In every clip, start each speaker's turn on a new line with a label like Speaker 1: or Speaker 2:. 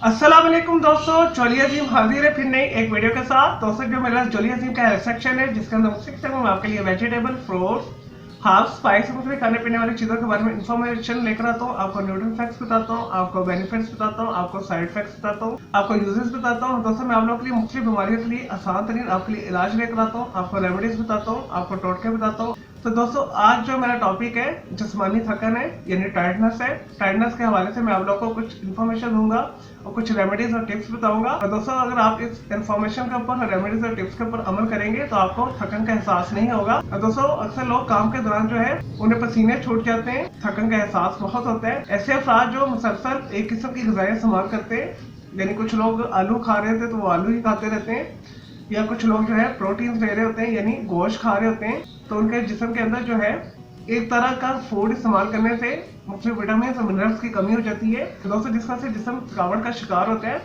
Speaker 1: अस्सलाम वालेकुम दोस्तों, जोली अजीम हाजिर है फिर नई एक वीडियो के साथ। दोस्तों जो मेरा जोली अजीम का हेल्थ सेक्शन है जिसके अंदर सेक्शन में मैं आपके लिए वेजिटेबल, फ्रूट्स, हाफ स्पाइस मुख्तलिफ खाने पीने वाली चीज़ों के बारे में इंफॉर्मेशन लेकर आता हूँ। आपको न्यूट्रिशन फैक्ट्स बताता हूँ, आपको बेनिफिट्स बताता हूँ, आपको साइड इफेक्ट्स बताता हूँ, आपको यूजेस बताता हूँ। दोस्तों मैं आप लोगों के लिए मुख्तलिफ बीमारियों के लिए आसान तरीन आपके लिए इलाज लेकर आता हूँ, आपको रेमेडीज बताता हूँ, आपको टोटके बताता हूँ। तो दोस्तों आज जो मेरा टॉपिक है जिस्मानी थकन है यानी टायर्डनेस है। टायर्डनेस के हवाले से मैं आप लोगों को कुछ इन्फॉर्मेशन दूंगा और कुछ रेमेडीज और टिप्स बताऊंगा। और दोस्तों अगर आप इस इन्फॉर्मेशन के ऊपर, रेमेडीज और टिप्स के ऊपर अमल करेंगे तो आपको थकन का एहसास नहीं होगा। और दोस्तों अक्सर लोग काम के दौरान जो है उन्हें पसीने छूट जाते हैं, थकन का एहसास बहुत होता है। ऐसे अफराद जो मुसलसल एक किस्म की ग़िज़ाएं इस्तेमाल करते हैं, यानी कुछ लोग आलू खा रहे थे तो वो आलू ही खाते रहते हैं, या कुछ लोग जो है प्रोटीन ले रहे होते हैं यानी गोश्त खा रहे होते हैं, तो उनके जिस्म के अंदर जो है एक तरह का फूड इस्तेमाल करने से मुख्तलिफ विटामिन और मिनरल्स की कमी हो जाती है। तो दोस्तों जिस तरह से जिस्म थकावट का शिकार होता है,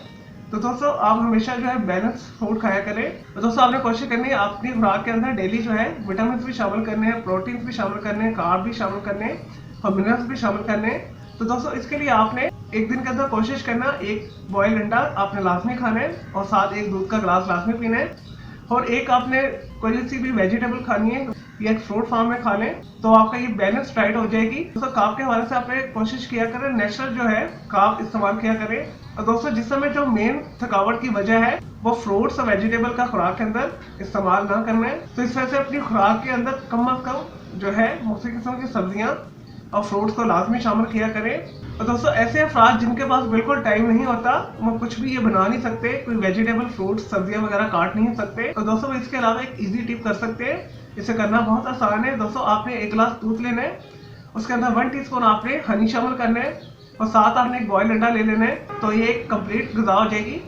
Speaker 1: तो दोस्तों आप हमेशा जो है बैलेंस फूड खाया करें। तो दोस्तों आपने कोशिश करनी है अपनी खुराक के अंदर डेली जो है विटामिन भी शामिल करने हैं, प्रोटीन भी शामिल करने हैं, कार्ब भी शामिल करने हैं और मिनरल्स भी शामिल करने हैं। तो दोस्तों इसके लिए आपने एक दिन के अंदर कोशिश करना एक बॉइल्ड अंडा आपने लाजमी खाना है और साथ एक दूध का गिलास लाजमी पीना है, और एक आपने कोई सी भी वेजिटेबल खानी है या एक फ्रूट फॉर्म में खा लें, तो आपका ये बैलेंस डाइट हो जाएगी। दोस्तों कार्ब के हवाले से आपने कोशिश किया करें नेचुरल जो है कार्ब इस्तेमाल किया करें। और दोस्तों जिस समय जो मेन थकावट की वजह है वो फ्रूट्स और वेजिटेबल का खुराक के अंदर इस्तेमाल ना करना है। तो इस वजह से अपनी खुराक के अंदर कम अज कम जो है मुख्तलिफ किस्म की सब्जियां और फ्रूट्स को लाजमी शामिल किया करें। और दोस्तों ऐसे अफराद जिनके पास बिल्कुल टाइम नहीं होता, वो कुछ भी ये बना नहीं सकते, कोई वेजिटेबल, फ्रूट्स, सब्जियां वगैरह काट नहीं सकते, तो दोस्तों इसके अलावा एक इजी टिप कर सकते हैं। इसे करना बहुत आसान है। दोस्तों आपने एक गिलास दूध लेना है, उसके अंदर 1 टीस्पून आपने हनी शामिल करना है और साथ आपने एक बॉइल्ड अंडा ले लेना है, तो ये एक कंप्लीट ग़िज़ा हो जाएगी।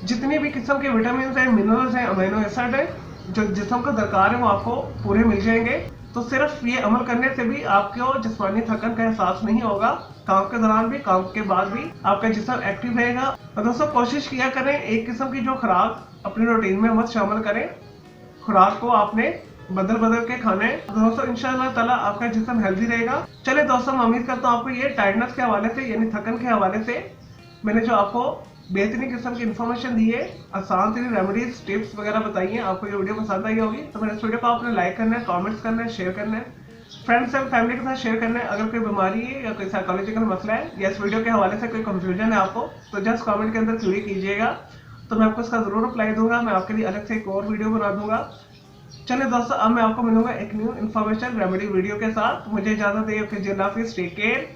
Speaker 1: जितनी भी किस्म के विटामिन हैं, मिनरल्स हैं, अमीनो एसिड है जो जिस्म को दरकार है वो आपको पूरे मिल जाएंगे। तो सिर्फ ये अमल करने से भी आपको जिस्मानी थकन का एहसास नहीं होगा। काम के दौरान भी, काम के बाद भी आपका जिस्म एक्टिव रहेगा। और दोस्तों कोशिश किया करें एक किस्म की जो खुराक अपनी रूटीन में मत शामिल करें, खुराक को आपने बदल बदल के खाना है। दोस्तों इंशाअल्लाह ताला आपका जिस्म हेल्दी रहेगा। चले दोस्तों मैं उम्मीद करता हूँ आपको ये टायर्डनेस के हवाले से यानी थकन के हवाले से मैंने जो आपको बेहतरीन किस्म की इन्फॉर्मेशन दी है, आसान तरीन रेमेडीज, टिप्स वगैरह बताई हैं, आपको ये वीडियो पसंद आई होगी। तो मेरे इस वीडियो को आपने लाइक करना है, कमेंट्स करना है, शेयर करना है, फ्रेंड्स एंड फैमिली के साथ शेयर करना है। अगर कोई बीमारी है या कोई साइकोलॉजिकल मसला है या इस वीडियो के हवाले से कोई कंफ्यूजन है आपको, तो जस्ट कमेंट के अंदर क्लियर कीजिएगा, तो मैं आपको इसका जरूर रिप्लाई दूंगा। मैं आपके लिए अलग से एक और वीडियो बना दूंगा। चलिए दोस्तों अब मैं आपको मिलूंगा एक न्यू इन्फॉर्मेशन रेमेडी वीडियो के साथ। मुझे इजाजत है, टेक केयर।